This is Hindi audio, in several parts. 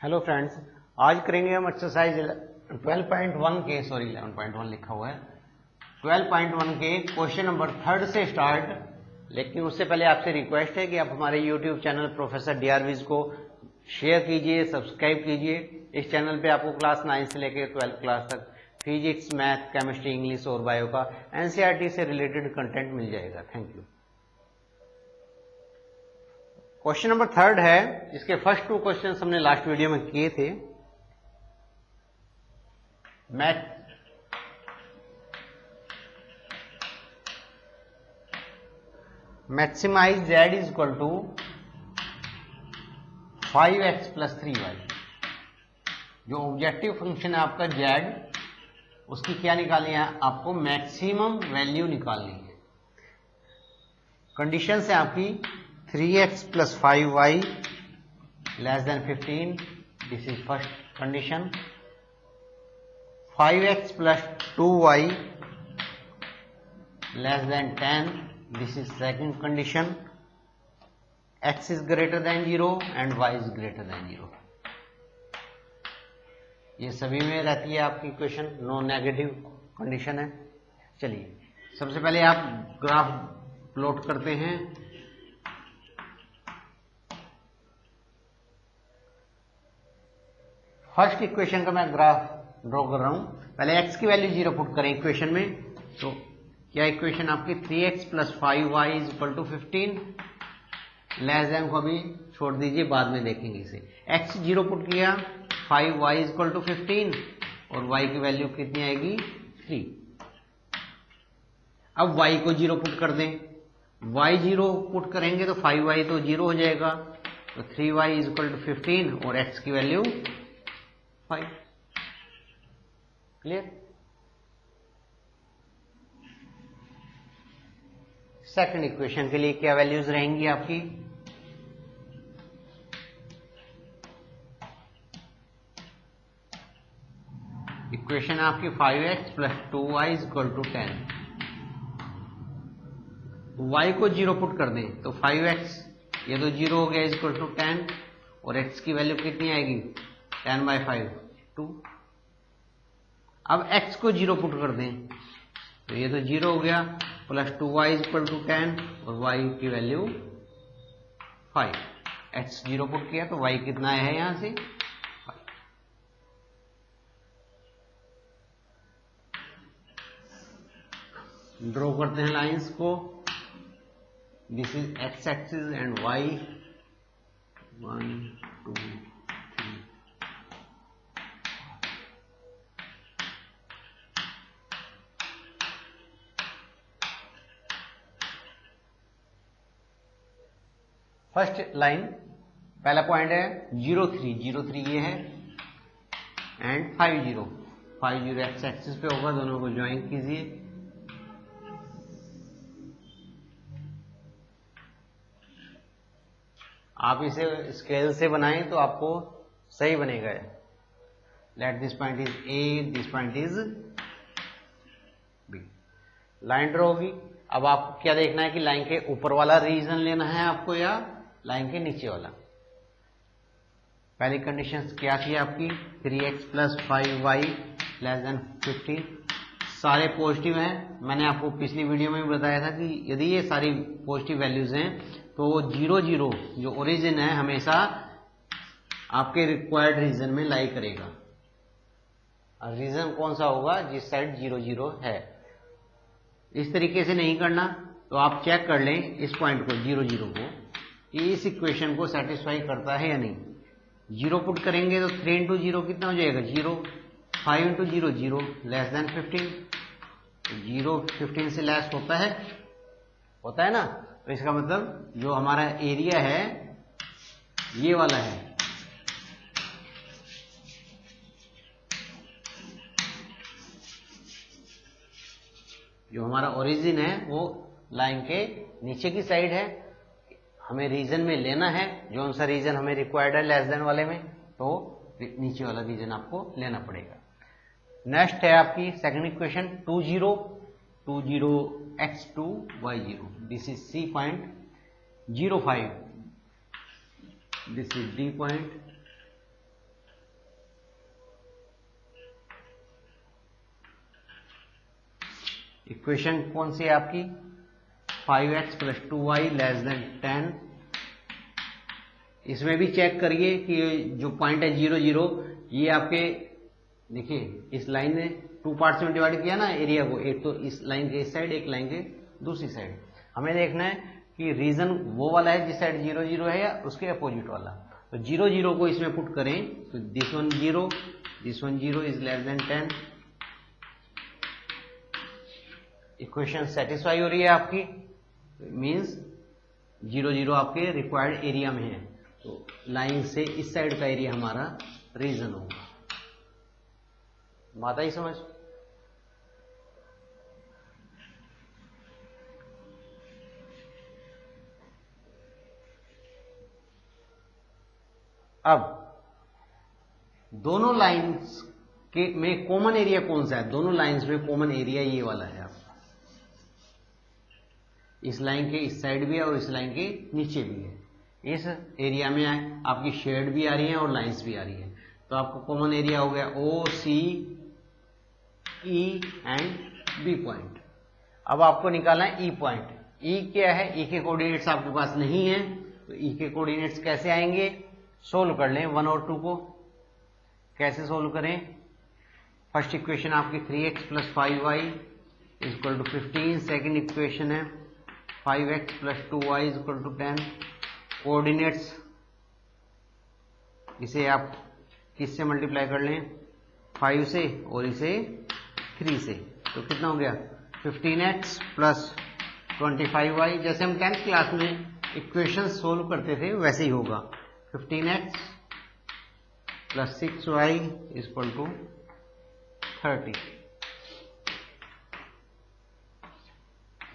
हेलो फ्रेंड्स, आज करेंगे हम एक्सरसाइज 12.1 के 11.1 लिखा हुआ है 12.1 के क्वेश्चन नंबर 3 से स्टार्ट। लेकिन उससे पहले आपसे रिक्वेस्ट है कि आप हमारे यूट्यूब चैनल प्रोफेसर DRViz को शेयर कीजिए, सब्सक्राइब कीजिए। इस चैनल पे आपको क्लास 9 से लेकर 12 क्लास तक फिजिक्स, मैथ, केमिस्ट्री, इंग्लिश और बायो का NCERT से रिलेटेड कंटेंट मिल जाएगा। Thank you. क्वेश्चन नंबर 3 है, इसके फर्स्ट 2 क्वेश्चन हमने लास्ट वीडियो में किए थे। Maximise z is equal to 5x plus 3y। जो ऑब्जेक्टिव फंक्शन है आपका z, उसकी क्या निकालनी है? आपको मैक्सिमम वैल्यू निकालनी है। कंडीशन है आपकी 3x plus 5y less than 15, this is first condition. 5x plus 2y less then 10, this is second condition. x is greater than 0 and y is greater than 0। ये सभी में रहती है आपकी इक्वेशन, नो नेगेटिव कंडीशन है। चलिए सबसे पहले आप ग्राफ प्लॉट करते हैं। फर्स्ट इक्वेशन का मैं ग्राफ ड्रॉ कर रहा हूं। पहले x की वैल्यू 0 पुट करें इक्वेशन में, तो क्या इक्वेशन आपकी 3x plus 5y is equal to 15 less than को अभी छोड़ दीजिए, बाद में देखेंगे इसे। x 0 पुट किया, 5y इज इक्वल टू 15 और y की वैल्यू कितनी आएगी? 3। अब y को 0 पुट कर दें। y 0 पुट करेंगे तो 5y तो 0 हो जाएगा, तो 3y इज इक्वल टू 15 और x की वैल्यू 5। क्लियर? सेकंड इक्वेशन के लिए क्या वैल्यूज रहेंगी आपकी? इक्वेशन आपकी 5x plus 2y is equal to 10। y को 0 पुट कर दें तो 5x ये तो 0 हो गया इज इक्वल टू 10 और x की वैल्यू कितनी आएगी? 10 बाई 5 2। अब x को 0 पुट कर दें तो ये तो 0 हो गया, plus 2y is equal to 10 और y की वैल्यू 5। x 0 पुट किया तो y कितना है यहां से? 5। ड्रॉ करते हैं लाइंस को। This is x axis and y 1 2 3। First line, पहला पॉइंट है 0 3 ये है एंड 5 0 एक्स एक्सिस पे होगा, दोनों को ज्वाइन कीजिए। आप इसे स्केल से बनाएं तो आपको सही बनेगा। Let this point is A, this point is B. Line draw होगी। अब आपको क्या देखना है कि लाइन के ऊपर वाला रीजन लेना है आपको या लाइन के नीचे वाला। पहली कंडीशन क्या थी आपकी? 3x plus 5y less than 15। सारे पॉजिटिव हैं। मैंने आपको पिछली वीडियो में भी बताया था कि यदि ये सारी पॉजिटिव वैल्यूज हैं तो 0 0 जो ओरिजिन है हमेशा आपके रिक्वायर्ड रीजन में लाई करेगा। रीजन कौन सा होगा? जिस साइड 0 0 है। इस तरीके से नहीं करना तो आप चेक कर लें इस पॉइंट को 0 0 को कि इस इक्वेशन को सेटिस्फाई करता है या नहीं। 0 पुट करेंगे तो 3 इंटू 0 कितना हो जाएगा? 0। 5 इंटू 0 0 लेस देन 15। 0 15 से लेस होता है ना, तो इसका मतलब जो हमारा एरिया है ये वाला है। जो हमारा ओरिजिन है वो लाइन के नीचे की साइड है। हमें रीजन में लेना है, जो सा रीजन हमें रिक्वायर्ड है लेस देन वाले में, तो नीचे वाला रीजन आपको लेना पड़ेगा। नेक्स्ट है आपकी second equation 2 0 x 2 y 0। This is C point 0 5, this is D point equation कौन सी है आपकी? 5x + 2y < 10। इसमें भी चेक करिए कि जो पॉइंट है 0 0, ये आपके देखिए इस लाइन ने 2 पार्ट्स में डिवाइड किया ना एरिया को, एक तो इस लाइन के इस साइड, एक लाइन के दूसरी साइड। हमें देखना है कि रीजन वो वाला है जिस साइड 0 0 है या उसके अपोजिट वाला। तो 0 0 को इसमें पुट करें तो this one 0 is < 10। Equation satisfy हो रही है आपकी, मींस 0 0 आपके रिक्वायर्ड एरिया में है। तो लाइन से इस साइड का एरिया हमारा रीजन होगा। बात आई समझ? अब दोनों लाइंस के में कॉमन एरिया कौन सा है? दोनों लाइंस में कॉमन एरिया ये वाला है आपका। इस लाइन के इस साइड भी है और इस लाइन के नीचे भी है। इस एरिया में आपकी शेड भी आ रही है और लाइंस भी आ रही है। तो आपको कॉमन एरिया हो गया ओ, सी, ई एंड बी पॉइंट। अब आपको निकालना है ई पॉइंट। ई क्या है? ई के कोऑर्डिनेट्स आपके पास नहीं है, तो ई के कोऑर्डिनेट्स कैसे आएंगे? सोल्व कर लें 1 और 2 को। कैसे सोल्व करें? फर्स्ट इक्वेशन आपकी 3x + 5y = 15। सेकेंड इक्वेशन है 5x + 2y = 10। कोऑर्डिनेट्स इसे आप किससे मल्टीप्लाई कर लें? 5 से और इसे 3 से। तो कितना हो गया? 15x + 25y। जैसे हम 10th क्लास में इक्वेशन सोल्व करते थे वैसे ही होगा। 15x + 6y = 30।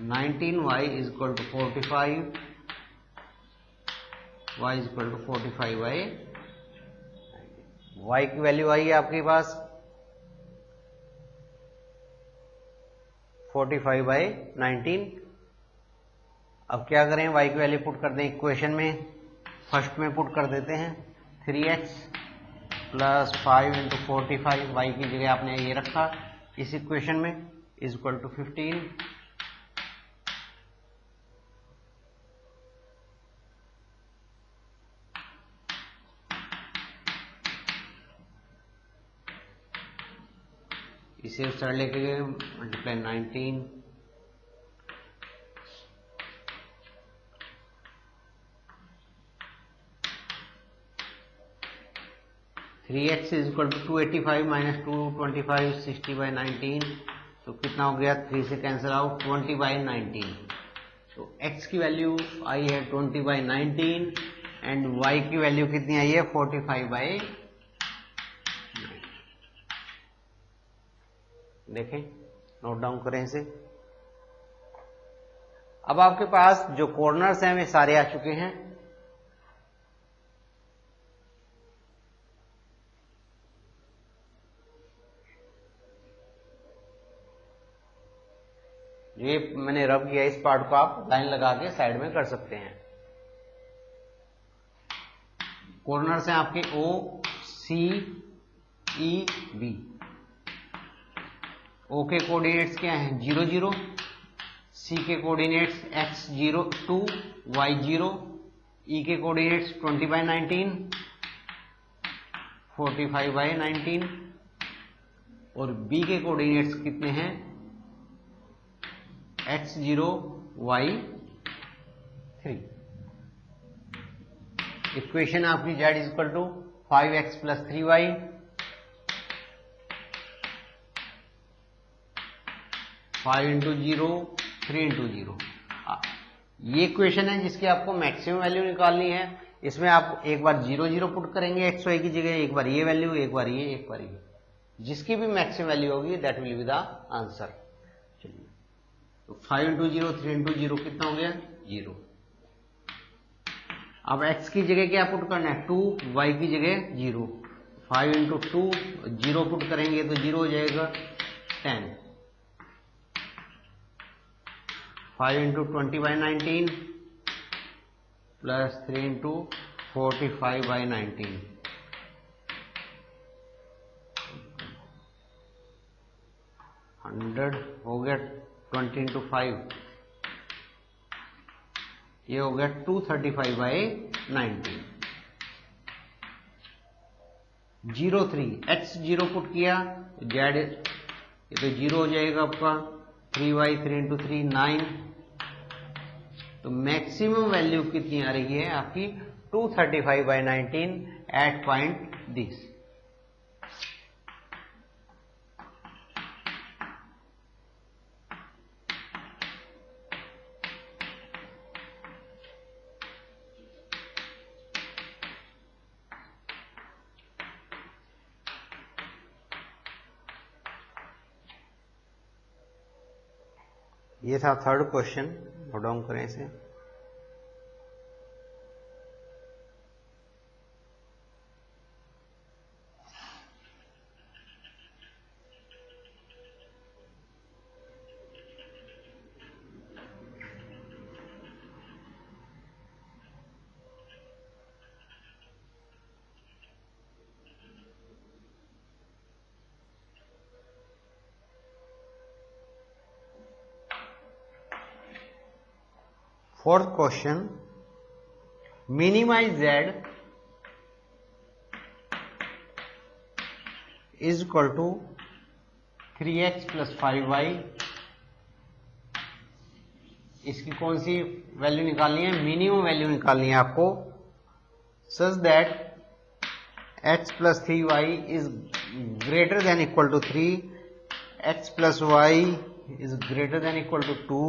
19y = 45। y = 45y। y की वैल्यू आई है आपके पास 45/19। अब क्या करें? y की वैल्यू पुट कर दें इक्वेशन में। फर्स्ट में पुट कर देते हैं 3x + 5 × 45। y की जगह आपने ये रखा इस इक्वेशन में = 15। इसे उस तरह लेके गए मल्टीप्लाई 19। (3x = 285 - 225 60/19). तो कितना हो गया? 3 से कैंसिल आउट 20/19। तो x की वैल्यू आई है 20/19 एंड y की वैल्यू कितनी आई है? 45/9। देखें, नोट डाउन करें इसे। अब आपके पास जो कॉर्नर्स हैं वे सारे आ चुके हैं। ये मैंने रब किया, इस पार्ट को आप लाइन लगा के साइड में कर सकते हैं। कॉर्नर्स हैं आपके ओ, सी, ई, बी। ओ के कोऑर्डिनेट्स क्या हैं? 0 0। सी के कोऑर्डिनेट्स x0 2 y0। ई के कोऑर्डिनेट्स 20/19 45/19 और बी के कोऑर्डिनेट्स कितने हैं? x0 y3। इक्वेशन आपकी z = 5x + 3y। 5 × 0 3 × 0। ये इक्वेशन है जिसकी आपको मैक्सिमम वैल्यू निकालनी है। इसमें आप एक बार 0 0 पुट करेंगे x y की जगह, एक बार ये वैल्यू, एक बार ये, एक बार ये। जिसकी भी मैक्सिमम वैल्यू होगी that will be the answer. चलिए, तो 5 × 0 3 × 0 कितना हो गया? 0। अब x की जगह क्या पुट करना है? 2, y की जगह 0। 5 × 2 0 पुट करेंगे तो 0 हो जाएगा 10। 5 × 20/19 + 3 × 45/19। 100 हो गया 20 इंटू 5, ये हो गया 235/19। 03 x 0 पुट किया तो जेड ये तो 0 हो जाएगा आपका। 3y 3 into 3 9। तो मैक्सिमम वैल्यू कितनी आ रही है आपकी 235/19 एट पॉइंट दिस। ये था थर्ड क्वेश्चन, नोट डाउन करें इसे। Fourth question, minimize z is equal to 3x plus 5y। इसकी कौन सी वैल्यू निकालनी है? मिनिमम वैल्यू निकालनी है आपको, such that x plus 3y is greater than equal to 3, x plus y is greater than equal to 2,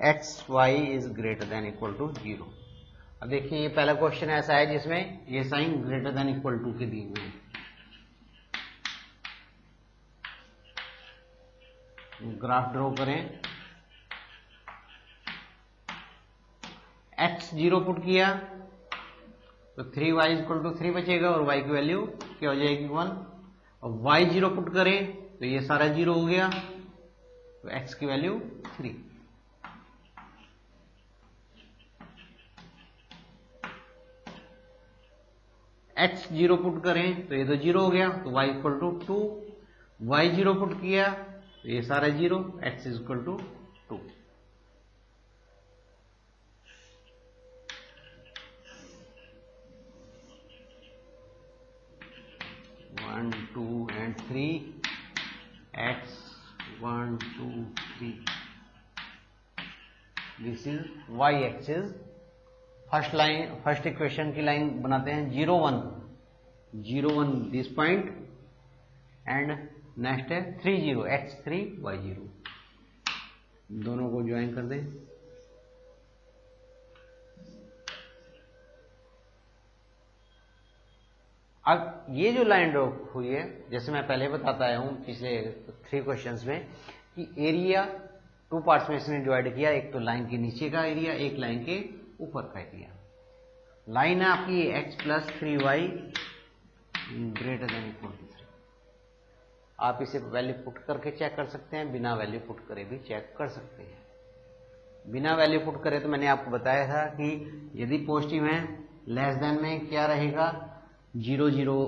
X Y is greater than equal to 0। अब देखिए ये पहला क्वेश्चन ऐसा है जिसमें ये sign greater than equal to के दिए हुए हैं। ग्राफ ड्रॉ करें। एक्स 0 पुट किया तो 3y इक्वल टू 3 बचेगा और y की वैल्यू क्या हो जाएगी 1। और y 0 पुट करें तो ये सारा 0 हो गया, तो x की वैल्यू 3। x 0 पुट करें तो ये तो 0 हो गया, तो y equal to 2। y 0 put किया तो ये सारा 0, x equal to 2। One two and 3 x 1 2 3। This is y axis. First equation की लाइन बनाते हैं 0 1 दिस पॉइंट एंड नेक्स्ट है 3 0 x 3 y 0। दोनों को ज्वाइन कर दें। अब ये जो लाइन ड्रॉ हुई है, जैसे मैं पहले बताता आया हूं पिछले 3 क्वेश्चंस में कि एरिया 2 पार्ट्स में इसने डिवाइड किया, एक तो लाइन के नीचे का एरिया, एक लाइन के ऊपर का एरिया। लाइन है आपकी x plus 3y greater than equal to 3। आप इसे वैल्यू पुट करके चेक कर सकते हैं, बिना वैल्यू पुट करे भी चेक कर सकते हैं। बिना वैल्यू पुट करे तो मैंने आपको बताया था कि यदि पॉजिटिव है, लेस देन में क्या रहेगा 0 0,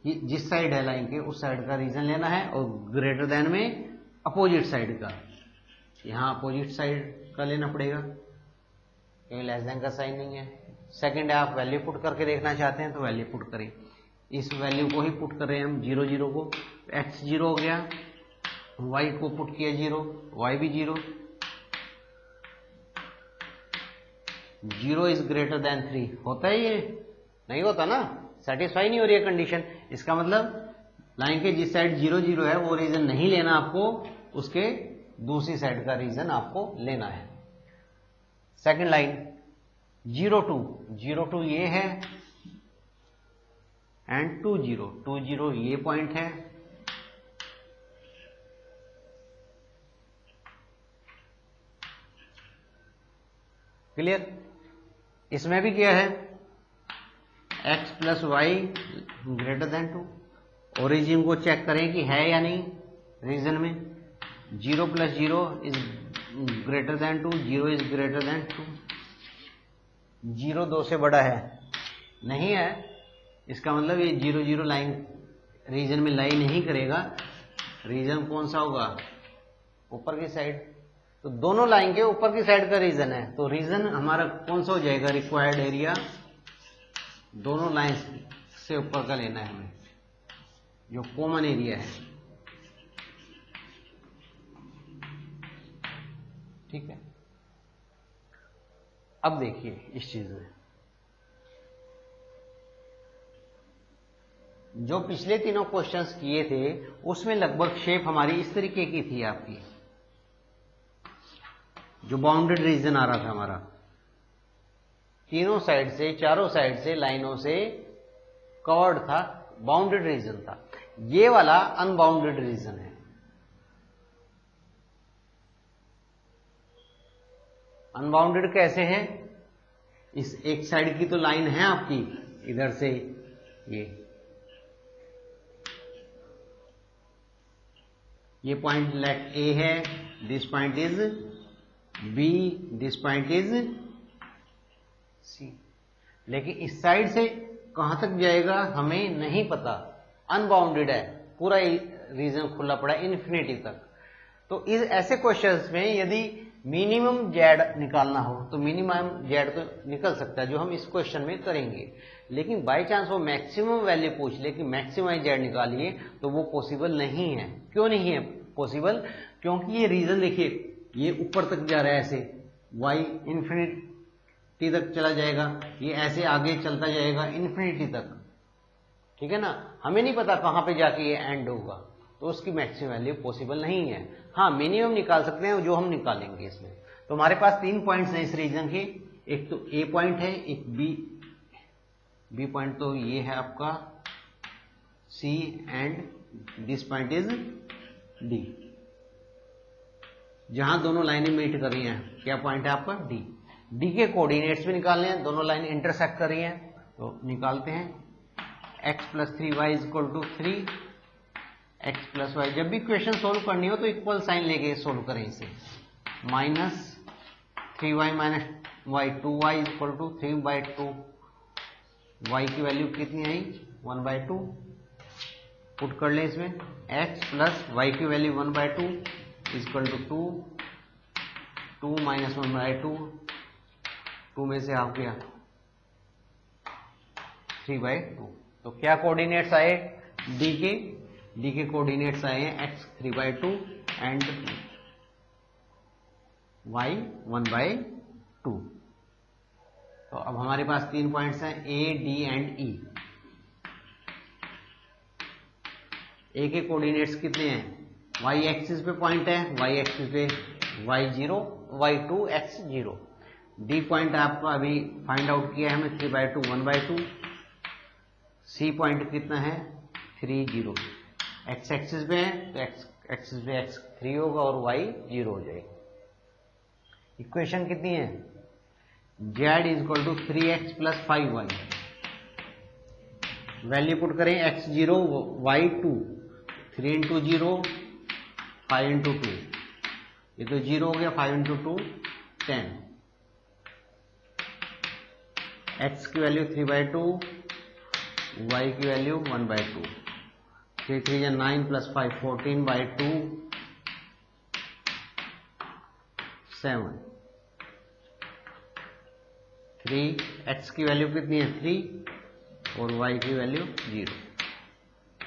जिस साइड है लाइन के उस साइड का रीजन लेना है, और ग्रेटर देन में अपोजिट साइड का, यहाँ अपोजिट साइड का लेना पड़ेगा क्योंकि लेस देन का साइन नहीं है। सेकंड है, आप वैल्यू पुट करके देखना चाहते हैं तो वैल्यू पुट करें। इस वैल्यू को ही पुट कर रहे हैं हम 0 0 को, x 0 हो गया, y को पुट किया 0, y भी 0। 0 इज ग्रेटर देन 3 होता है, ये नहीं होता ना, सेटिस्फाई नहीं हो रही है कंडीशन। इसका मतलब लाइन के जिस साइड 0 0 है वो रीजन नहीं लेना आपको, उसके दूसरी साइड का रीजन आपको लेना है। सेकंड लाइन 0 2 ये है एंड 2 0 ये पॉइंट है। क्लियर? इसमें भी क्या है x plus Y greater than 2। Origin को चेक करें कि है या नहीं रीजन में। 0 plus 0 is greater than 2, 0 is greater than 2। 0 2 से बड़ा है नहीं है, इसका मतलब ये 0 0 लाइन रीजन में लाई नहीं करेगा। रीजन कौन सा होगा? ऊपर की साइड। तो दोनों लाइन के ऊपर की साइड का रीजन है, तो रीजन हमारा कौन सा हो जाएगा, रिक्वायर्ड एरिया दोनों लाइन से ऊपर का लेना है हमें, जो कॉमन एरिया है। ठीक है, अब देखिए इस चीज में जो पिछले तीनों क्वेश्चंस किए थे उसमें लगभग शेप हमारी इस तरीके की थी आपकी, जो बाउंडेड रीजन आ रहा था हमारा, तीनों साइड से चारों साइड से लाइनों से कवर्ड था, बाउंडेड रीजन था। ये वाला अनबाउंडेड रीजन है। अनबाउंडेड कैसे है, इस एक साइड की तो लाइन है आपकी इधर से, ये पॉइंट लेट ए है, this point is B, this point is C, लेकिन इस साइड से कहां तक जाएगा हमें नहीं पता, अनबाउंडेड है, पूरा रीजन खुला पड़ा है इन्फिनिटी तक। तो इस ऐसे क्वेश्चंस में यदि मिनिमम जेड निकालना हो तो मिनिमम जेड तो निकल सकता है, जो हम इस क्वेश्चन में करेंगे, लेकिन बाय चांस वो मैक्सिमम वैल्यू पूछ ले कि मैक्सिमम जेड निकालिए, तो वो पॉसिबल नहीं है। क्यों नहीं है पॉसिबल, क्योंकि ये रीजन देखिए ये ऊपर तक जा रहा है ऐसे, वाई इन्फिनिटी तक चला जाएगा, ये ऐसे आगे चलता जाएगा इन्फिनिटी तक, ठीक है ना। हमें नहीं पता कहां पे जाके ये एंड होगा, तो उसकी मैक्सिमम वैल्यू पॉसिबल नहीं है। हाँ, मिनिमम निकाल सकते हैं, जो हम निकालेंगे इसमें। तो हमारे पास 3 पॉइंट्स हैं इस रीजन के, एक तो ए पॉइंट है, एक बी पॉइंट, तो ये है आपका C, and this point is D, जहां दोनों लाइनें मीट कर रही हैं। क्या पॉइंट है आपका, डी। डी के कोऑर्डिनेट्स भी निकालने हैं, दोनों लाइन इंटरसेक्ट कर रही हैं, तो निकालते हैं। x plus 3y is equal to 3, x plus Y. जब भी क्वेश्चन सोल्व करनी हो तो इक्वल साइन लेके सोल्व करें इसे, minus 3y minus Y, 2y is equal to 3/2, y की वैल्यू कितनी आई 1/2, पुट कर लें इसमें, x प्लस वाई की value 1/2 is equal to 2 minus 1/2, 2 में से हाफ गया 3/2। तो क्या कोऑर्डिनेट्स आए डी के कोऑर्डिनेट्स आए हैं x 3/2 एंड y 1/2। तो अब हमारे पास 3 पॉइंट्स हैं a, d and e। a के कोऑर्डिनेट्स कितने हैं, y एक्सिस पे पॉइंट है, y एक्सिस पे y0, y2, x0। d point आपका अभी फाइंड आउट किया है हमें 3/2 1/2। सी पॉइंट कितना है 3 0, एक्स एक्सिस पे है तो एक्स एक्सिस पे x 3 होगा और y 0 हो जाएगा। इक्वेशन कितनी है, z is equal to 3x plus 5y, value put करें x0 y2, 3 इंटू 0 5 इंटू 2, ये तो 0 हो गया, 5 इंटू 2 10, x की वैल्यू 3/2, y की वैल्यू 1/2, 3 3 9 प्लस 5 14/2 7, 3 x की वैल्यू कितनी है 3 और y की वैल्यू 0,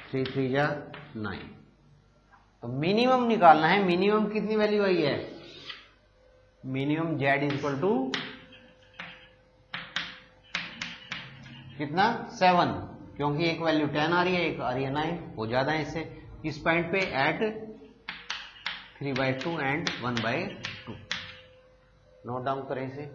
3 3 9। तो मिनिमम निकालना है, मिनिमम कितनी वैल्यू आई है, minimum z is equal to कितना 7, क्योंकि एक वैल्यू 10 आ रही है, एक आ रही है 9, वो ज्यादा है इससे। इस पॉइंट पे एट 3/2 एंड 1/2, नोट डाउन करें इसे।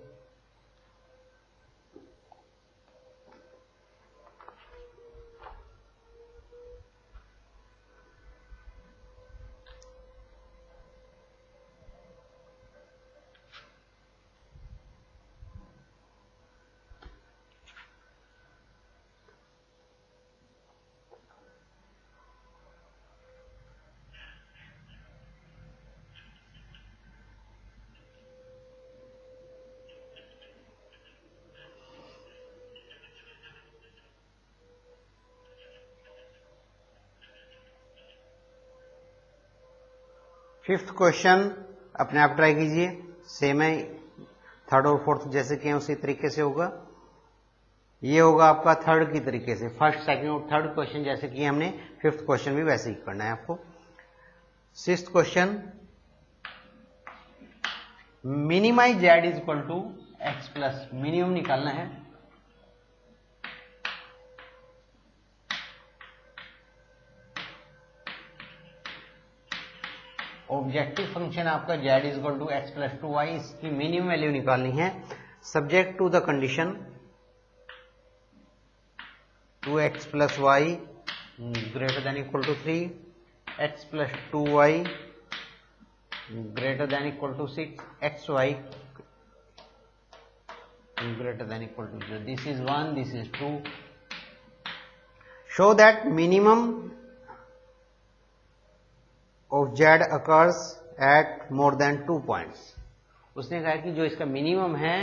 फिफ्थ क्वेश्चन, अपने आप ट्राई कीजिए, सेम है, थर्ड और फोर्थ जैसे कि उसी तरीके से होगा। ये होगा आपका थर्ड की तरीके से, फर्स्ट सेकंड और थर्ड क्वेश्चन जैसे कि हमने, फिफ्थ क्वेश्चन भी वैसे ही करना है आपको। Sixth question, minimise Z is equal to X plus, minimum निकालना है। ऑब्जेक्टिव फंक्शन आपका Z is equal to X plus 2y, इसकी मिनिमम वैल्यू निकालनी है subject to the condition 2x plus Y greater than equal to 3, x plus 2y greater than equal to 6, xy greater than equal to 0. This is 1, this is 2. Show that minimum of z occurs at more than 2 points. उसने कहा कि जो इसका मिनिमम है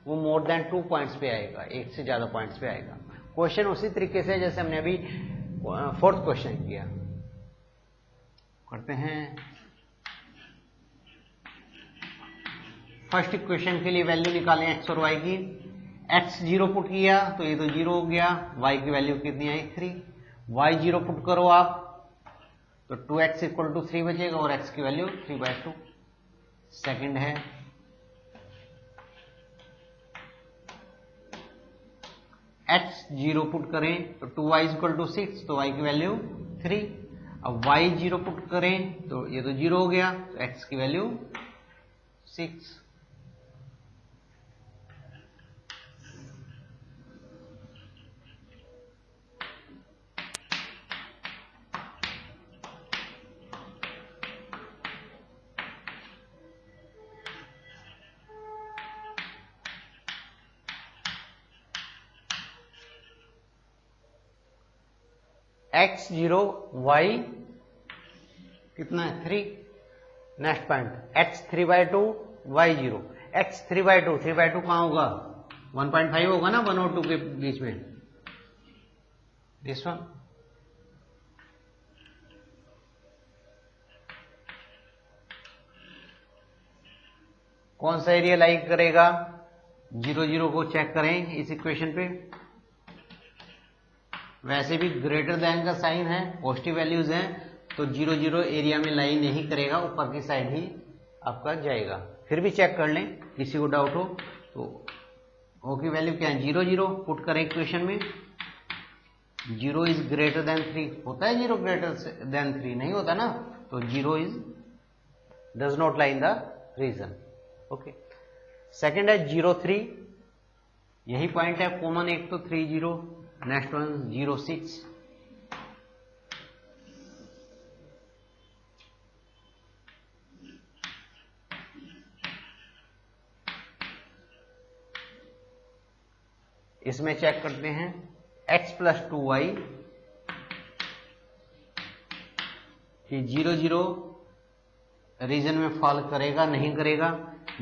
वो मोर देन 2 पॉइंट्स पे आएगा, एक से ज्यादा पॉइंट्स पे आएगा। क्वेश्चन उसी तरीके से जैसे हमने अभी फोर्थ क्वेश्चन किया, करते हैं। फर्स्ट इक्वेशन के लिए वैल्यू निकालें x और y की। x 0 पुट किया तो ये तो 0 हो गया, y की वैल्यू कितनी आई 3, y 0 पुट करो आप तो 2x इक्वल टू 3 बचेगा और x की वैल्यू 3/2। सेकंड है x 0 पुट करें तो 2y इक्वल टू 6 तो y की वैल्यू 3। अब y 0 पुट करें तो ये तो 0 हो गया तो x की वैल्यू 6। x 0 y कितना है 3। Next point x 3/2 y 0, x 3/2, 3/2 कहां होगा 1.5 होगा ना 1 और 2 के बीच में, दिस वन। कौन सा एरिया लाई करेगा 0 0 को चेक करें इस इक्वेशन पे। वैसे भी ग्रेटर देन का साइन है, पॉजिटिव वैल्यूज हैं तो 0 0 एरिया में लाई नहीं करेगा, ऊपर की साइड ही आपका जाएगा। फिर भी चेक कर लें किसी को डाउट हो तो। ओ की वैल्यू क्या है 0 0 पुट करें इक्वेशन में। 0 इज ग्रेटर देन 3 होता है, 0 ग्रेटर देन 3 नहीं होता ना, तो 0 is does not lie in the region. Okay, second है 0 3, यही पॉइंट है कॉमन, एक तो 3 0, नेक्स्ट वन 0 6। इसमें चेक करते हैं x प्लस 2y कि 0 0 रीजन में फॉल करेगा नहीं करेगा।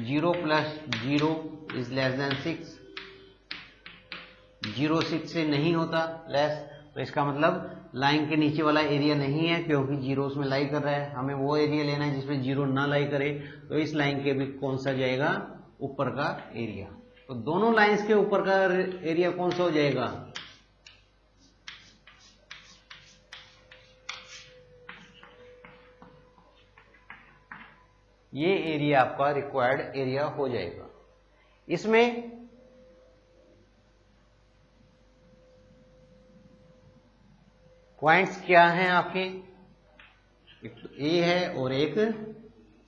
0 प्लस 0 इज लेस देन 6, 0 6 से नहीं होता लेस, तो इसका मतलब लाइन के नीचे वाला एरिया नहीं है क्योंकि 0 उसमें लाई कर रहा है। हमें वो एरिया लेना है जिसमें 0 ना लाई करे, तो इस लाइन के भी कौन सा जाएगा ऊपर का एरिया। तो दोनों लाइंस के ऊपर का एरिया कौन सा हो जाएगा ये एरिया आपका रिक्वायर्ड एरिया हो जाएगा। इसमें पॉइंट्स क्या हैं आपके, एक तो ए है और एक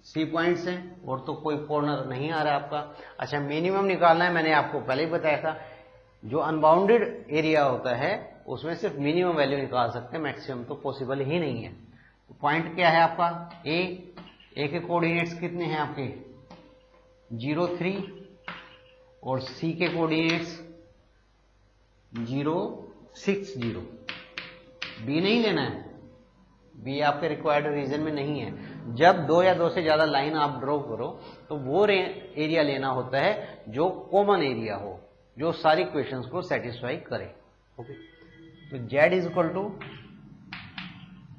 सी पॉइंट्स हैं, और तो कोई कॉर्नर नहीं आ रहा है आपका। अच्छा, मिनिमम निकालना है, मैंने आपको पहले ही बताया था जो अनबाउंडेड एरिया होता है उसमें सिर्फ मिनिमम वैल्यू निकाल सकते हैं, मैक्सिमम तो पॉसिबल ही नहीं है। तो पॉइंट क्या है आपका ए के कोऑर्डिनेट्स कितने हैं आपके 0 3 और सी के कोऑर्डिनेट्स 0 6 0। बी नहीं लेना है, बी आपके रिक्वायर्ड रीजन में नहीं है। जब 2 या 2 से ज्यादा लाइन आप ड्रॉ करो तो वो एरिया लेना होता है जो कॉमन एरिया हो, जो सारी इक्वेशंस को सेटिस्फाई करे। ओके, तो z is equal to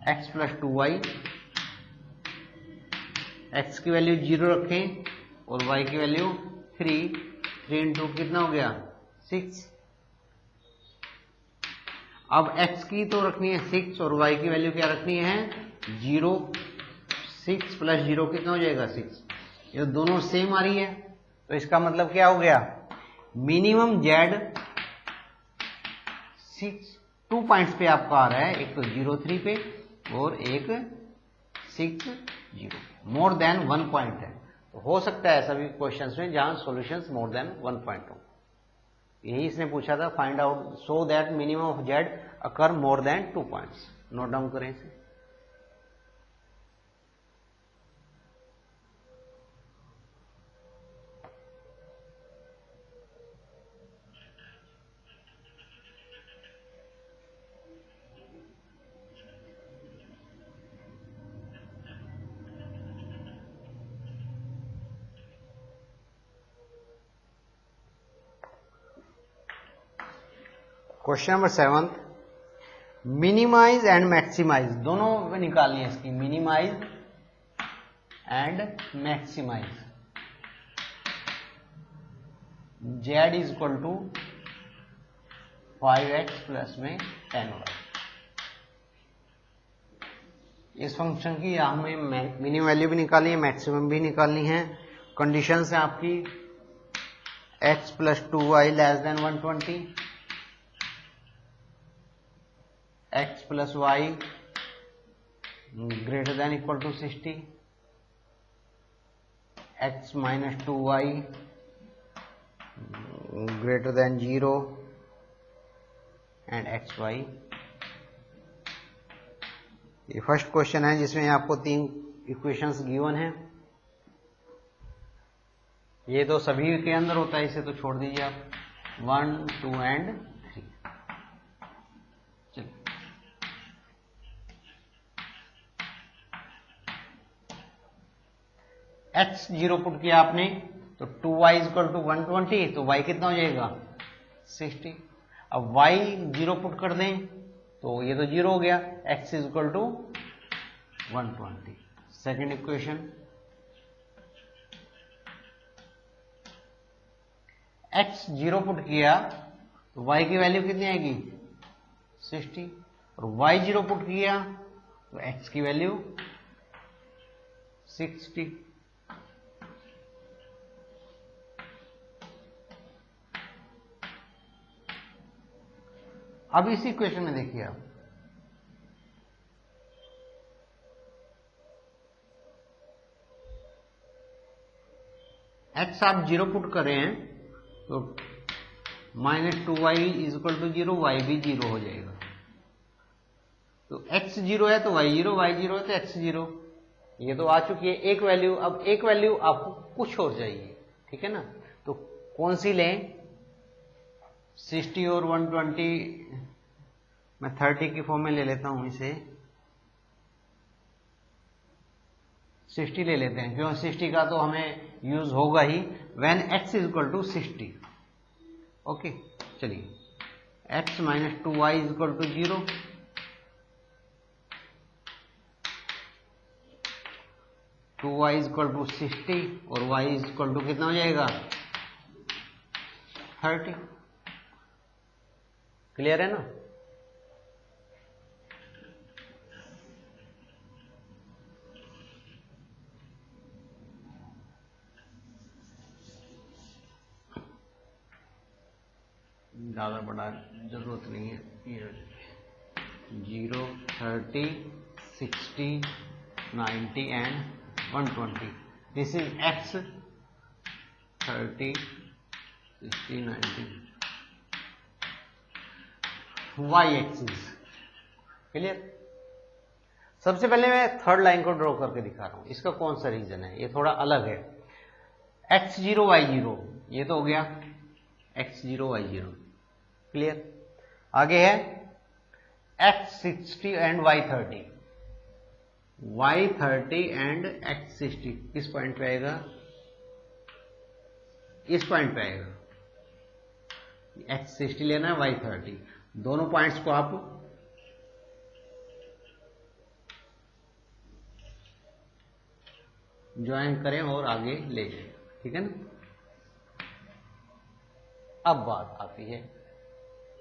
x plus 2y x की वैल्यू 0 रखें और y की वैल्यू 3 इंटू कितना हो गया 6। अब x की तो रखनी है 6 और y की वैल्यू क्या रखनी है 0। 6 प्लस 0 कितना हो जाएगा 6। ये दोनों सेम आ रही है, तो इसका मतलब क्या हो गया मिनिमम z 2 पॉइंट्स पे आपका आ रहा है, एक तो 0, 3 पे और एक 6, 0। मोर देन 1 पॉइंट है, तो हो सकता है सभी क्वेश्चंस में जहां सॉल्यूशंस मोर देन 1 पॉइंट हो। यही इसने पूछा था, find out so that minimum of z occur more than 2 points. Note down करें इसे। Question number 7, minimise and maximise दोनों निकालनी है इसकी, minimise and maximise. z is equal to 5x plus में 10y। इस फंक्शन की हमें मिनिमम वैल्यू भी निकालनी है, मैक्सिमम भी निकालनी है। कंडीशन है आपकी x plus 2y less than 120, x plus Y greater than equal to 60, x minus 2y greater than 0 and xy। ये फर्स्ट क्वेश्चन है जिसमें आपको 3 इक्वेशंस गिवन है। ये तो सभी के अंदर होता है, इसे तो छोड़ दीजिए आप, 1, 2 एंड 3। चलिए x 0 पुट किया आपने तो 2y इक्वल टू 120, तो y कितना हो जाएगा 60। अब y 0 पुट कर दें तो ये तो 0 हो गया, x is equal to 120। Second equation, x 0 put किया तो y की वैल्यू कितनी आएगी 60, और y 0 पुट किया तो x की वैल्यू 60। अब इस इक्वेशन में देखिए आप, x आप 0 पुट कर रहे हैं तो minus 2y is equal to 0, y भी 0 हो जाएगा। तो x 0 है तो y 0, y 0 है तो x 0। ये तो आ चुकी है एक वैल्यू। अब एक वैल्यू आपको कुछ और चाहिए, ठीक है ना, तो कौन सी लें, 60 और 120, मैं 30 की फॉर्म में ले लेता हूं इसे, 60 ले लेते हैं, क्यों 60 का तो हमें यूज होगा ही when x is equal to 60। Okay चलिए, x minus 2y is equal to 0, two y is equal to 60 और y इज इक्वल टू कितना हो जाएगा 30। क्लियर है ना। ज़्यादा बड़ा जरूरत नहीं है, 0, 30, 60, 90 and 120। This is x 30, 60, 90, y axis. Clear. सबसे पहले मैं थर्ड लाइन को ड्रॉ करके दिखा रहा हूं, इसका कौन सा रीजन है, ये थोड़ा अलग है। x0 y0 ये तो हो गया x0 y0। क्लियर। आगे है x60 and y30, y30 and x60 किस पॉइंट पे आएगा, इस पॉइंट पे आएगा। x60 लेना है, y30, दोनों पॉइंट्स को आप ज्वाइन करें और आगे ले जाएं, ठीक है ना। अब बात आती है,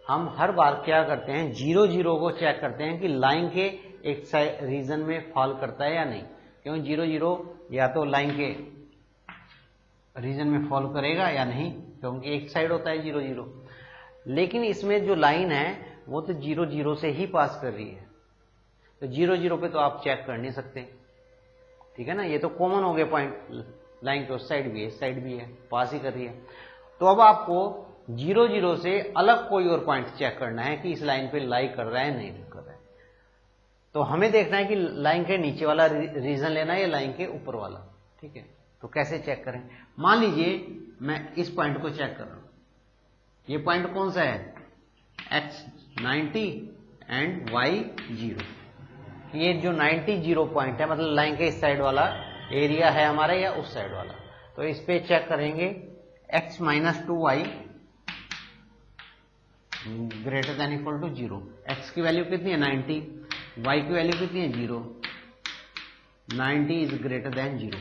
हम हर बार क्या करते हैं, 0 0 को चेक करते हैं कि लाइन के एक रीजन में फॉल करता है या नहीं। क्यों 0 0 या तो लाइन के रीजन में फॉल करेगा या नहीं, क्योंकि एक साइड होता है 0 0। लेकिन इसमें जो लाइन है वो तो 0 0 से ही पास कर रही है, तो 0 0 पे तो आप चेक कर नहीं सकते, ठीक है ना। ये तो कॉमन हो गया पॉइंट, लाइन के उस साइड भी है इस साइड भी है, पास ही कर रही है। तो अब आपको 0 0 से अलग कोई और पॉइंट चेक करना है कि इस लाइन पे लाई कर रहा है नहीं कर रहा है। तो हमें देखना है कि लाइन के नीचे वाला रीजन लेना है या लाइन के ऊपर वाला, ठीक है। तो कैसे चेक करें, मान लीजिए मैं इस पॉइंट को चेक कर रहा हूं, ये पॉइंट कौन सा है, x 90 एंड y 0। ये जो 90 0 पॉइंट है मतलब लाइन के इस साइड वाला एरिया है हमारा या उस साइड वाला। तो इस पे चेक करेंगे x - 2y greater than equal to 0। x की वैल्यू कितनी है 90, y की वैल्यू कितनी है 0, 90 इज ग्रेटर देन 0।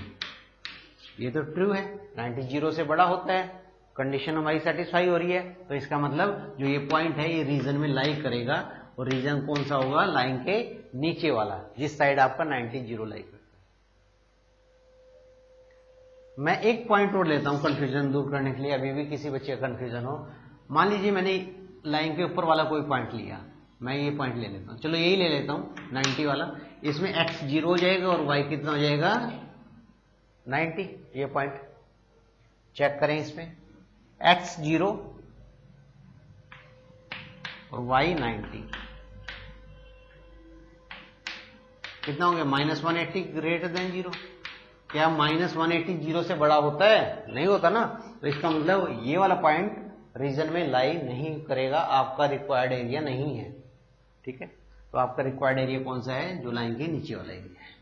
ये तो ट्रू है, 90 0 से बड़ा होता है, कंडीशन हमारी सेटिस्फाई हो रही है। तो इसका मतलब जो ये पॉइंट है ये रीजन में लाई करेगा, और रीजन कौन सा होगा, लाइन के नीचे वाला, जिस साइड आपका 90 0 लाई करता है। मैं एक पॉइंट और लेता हूं कंफ्यूजन दूर करने के लिए, अभी भी किसी बच्चे का कंफ्यूजन हो। मान लीजिए मैंने लाइन के ऊपर वाला कोई पॉइंट लिया, मैं ये पॉइंट ले लेता हूं, चलो यही ले लेता हूं 90 वाला। इसमें x 0 हो जाएगा और y कितना हो जाएगा 90। ये पॉइंट चेक करें, इसमें x 0 और y 90 कितना हो गया -180 ग्रेटर देन 0। क्या -180 0 से बड़ा होता है, नहीं होता ना। तो इसका मतलब ये वाला पॉइंट रीजन में लाई नहीं करेगा, आपका रिक्वायर्ड एरिया नहीं है, ठीक है। तो आपका रिक्वायर्ड एरिया कौन सा है, जो लाइन के नीचे वाला एरिया है।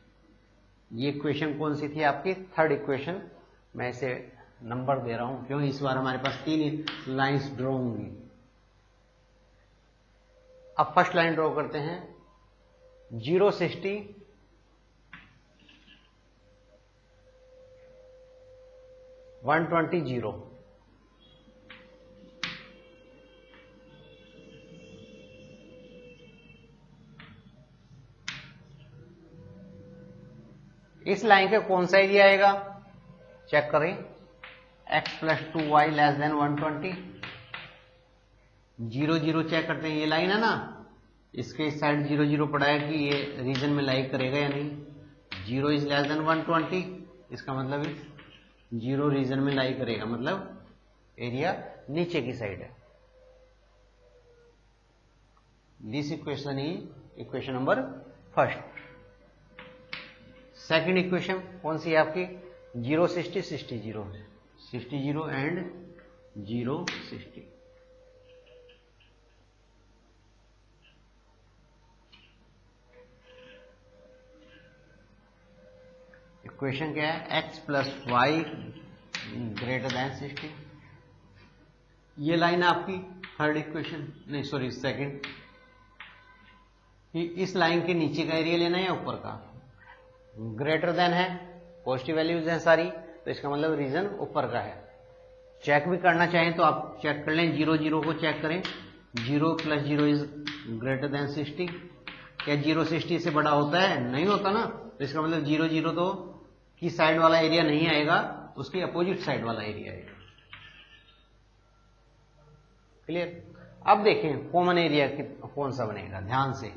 ये इक्वेशन कौन सी थी आपकी, थर्ड इक्वेशन। मैं इसे नंबर दे रहा हूं क्योंकि इस बार हमारे पास 3 लाइंस ड्रॉ होंगी। अब फर्स्ट लाइन ड्रॉ करते हैं, 0 60 120 0। इस लाइन का कौन सा एरिया आएगा, चेक करें, x + 2y < 120। 0 0 चेक करते हैं, ये लाइन है ना, इसके इस साइड 0 0 पड़ा है कि ये रीजन में लाई करेगा या नहीं। 0 इज < 120, इसका मतलब 0 रीजन में लाई करेगा, मतलब एरिया नीचे की साइड है। This equation is equation number first. Second equation कौन सी है आपकी, 0 60 60 0, 60 0 एंड 0 60। इक्वेशन क्या है, x + y ग्रेटर देन 60। ये लाइन आपकी थर्ड इक्वेशन, नहीं सॉरी सेकंड। इस लाइन के नीचे का एरिया लेना है या ऊपर का, ग्रेटर देन है, पॉजिटिव वैल्यूज हैं सारी, तो इसका मतलब रीजन ऊपर का है। चेक भी करना चाहें तो आप चेक कर लें, 0 0 को चेक करें, 0 + 0 इज ग्रेटर देन 60। क्या 0 60 से बड़ा होता है, नहीं होता ना। तो इसका मतलब 0 0 तो की साइड वाला एरिया नहीं आएगा, उसके अपोजिट साइड वाला एरिया आएगा। क्लियर। अब देखें कॉमन एरिया कौन सा बनेगा, ध्यान से।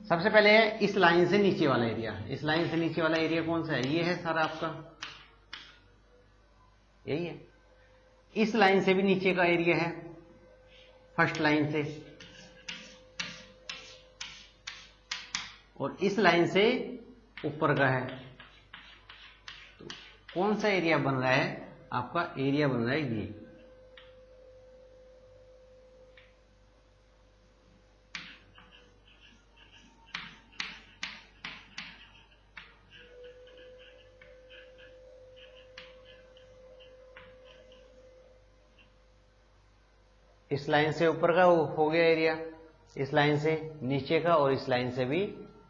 सबसे पहले है इस लाइन से नीचे वाला एरिया। इस लाइन से नीचे वाला एरिया कौन सा है, ये है सारा आपका, यही है। इस लाइन से भी नीचे का एरिया है, फर्स्ट लाइन से, और इस लाइन से ऊपर का है। तो कौन सा एरिया बन रहा है, आपका एरिया बन रहा है ये। इस लाइन से ऊपर का हो गया एरिया, इस लाइन से नीचे का, और इस लाइन से भी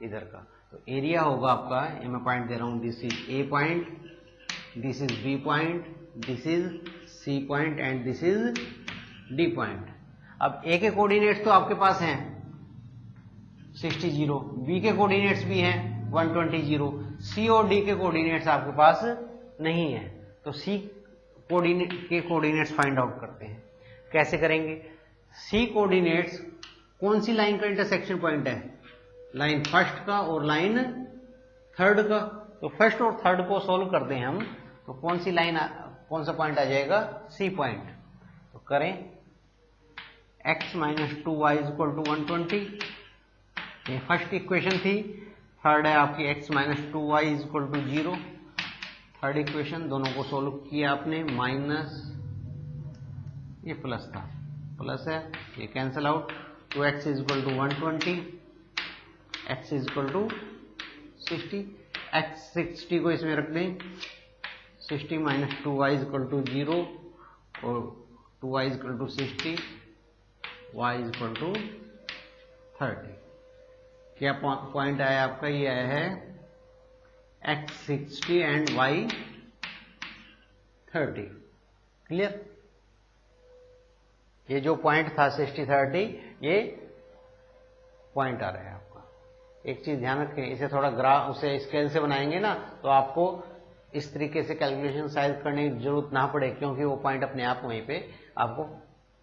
इधर का। तो एरिया होगा आपका, ये मैं पॉइंट दे रहा हूं, this is A point, this is B point, this is C point and this is D point. अब ए के कोऑर्डिनेट्स तो आपके पास हैं 60 0, बी के कोऑर्डिनेट्स भी हैं 120 0, सी और डी के कोऑर्डिनेट्स आपके पास नहीं है। तो सी कोऑर्डिनेट के कोऑर्डिनेट्स फाइंड आउट करते हैं। कैसे करेंगे? सी कोऑर्डिनेट्स कौन सी लाइन का इंटरसेक्शन पॉइंट है? लाइन फर्स्ट का और लाइन थर्ड का। तो फर्स्ट और थर्ड को सोल्व करते हैं हम, तो कौन सी लाइन, कौन सा पॉइंट आ जाएगा? C point. तो करें x minus 2y equal to 120, ये फर्स्ट इक्वेशन थी। थर्ड है आपकी x minus 2y equal to 0, third equation. दोनों को सोल्व किया आपने, माइनस ये प्लस था, प्लस है, ये cancel out, 2x equal to 120, x equal to 60, x 60 को इसमें रख दें, 60 माइनस 2y इक्वल टू 0 और 2y equal to 60, y equal to 30। क्या पॉइंट आया आपका? ये आया है x 60 एंड y 30। क्लियर? ये जो पॉइंट था 60 30, ये पॉइंट आ रहा है आपका। एक चीज ध्यान रखें, इसे थोड़ा ग्राफ उसे स्केल से बनाएंगे ना, तो आपको इस तरीके से कैलकुलेशन साइज करने की जरूरत ना पड़े, क्योंकि वो पॉइंट अपने आप वहीं पे आपको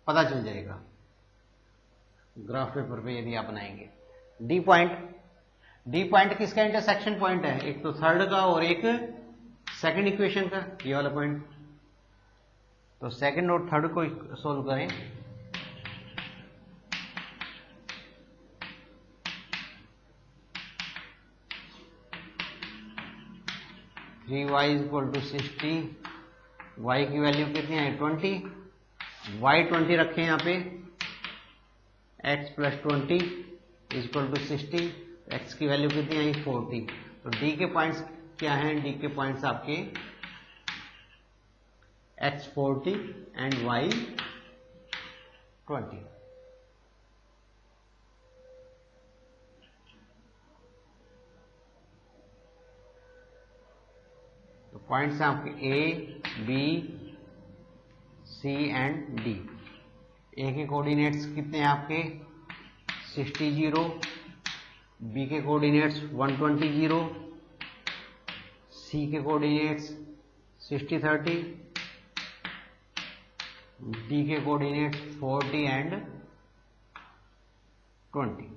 पता चल जाएगा ग्राफ पेपर पे यदि आप बनाएंगे। डी पॉइंट, डी पॉइंट किसका इंटरसेक्शन पॉइंट है? एक तो थर्ड का और एक सेकंड इक्वेशन का, ये वाला पॉइंट। तो सेकंड और थर्ड को सोल्व करें। Three Y equal to 60, Y की वैल्यू कितनी है? 20, वाई 20 रखें यहाँ पे, x plus 20 equal to 60, x की वैल्यू कितनी आई? 40। तो डी के पॉइंट्स क्या हैं? डी के पॉइंट्स आपके x 40 एंड y 20। तो पॉइंट्स हैं आपके A, B, C and D। A के कोऑर्डिनेट्स कितने हैं आपके? 60 0, B के कोऑर्डिनेट्स 120 0, C के कोऑर्डिनेट्स 60 30, D के कोऑर्डिनेट्स 40 एंड 20।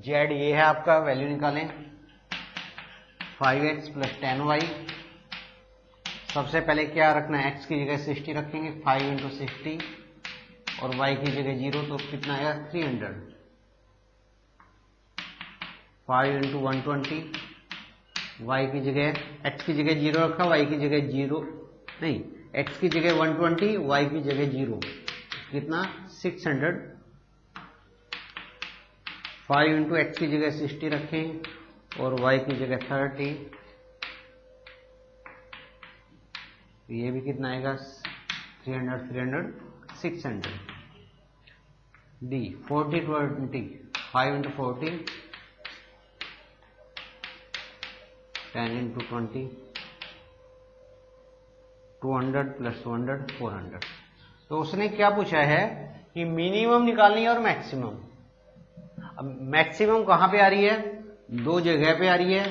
Z ये है आपका, वैल्यू निकालें, 5x प्लस 10y। सबसे पहले क्या रखना है? x की जगह 60 रखेंगे, 5 इंटू 60, और y की जगह 0, तो कितना आएगा? 300। 5 इंटू 120, y की जगह, x की जगह 0 रखा, y की जगह 0 नहीं, x की जगह 120, y की जगह 0, कितना? 600। 5 इंटू x की जगह 60 रखें और y की जगह 30, ये भी कितना आएगा? 300 300 600। D 40 20, 5 into 40, 10 into 20, 200 plus 200 400। तो उसने क्या पूछा है कि मिनिमम निकालनी है और मैक्सिमम। अब मैक्सिमम कहां पे आ रही है? दो जगह पे आ रही है,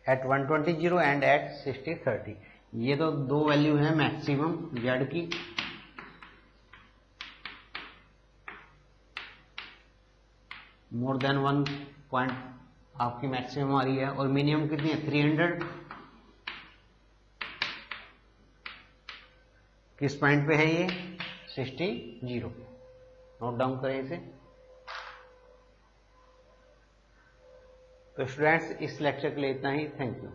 एट 120 0 एंड एट 60 30। ये तो दो वैल्यू है मैक्सिमम जेड की। मोर देन 1 पॉइंट आपकी मैक्सिमम आ रही है, और मिनिमम कितनी है? 300। किस पॉइंट पे है ये? 60 0। नोट डाउन करें इसे। तो स्टूडेंट्स, इस लेक्चर के लिए इतना ही। Thank you.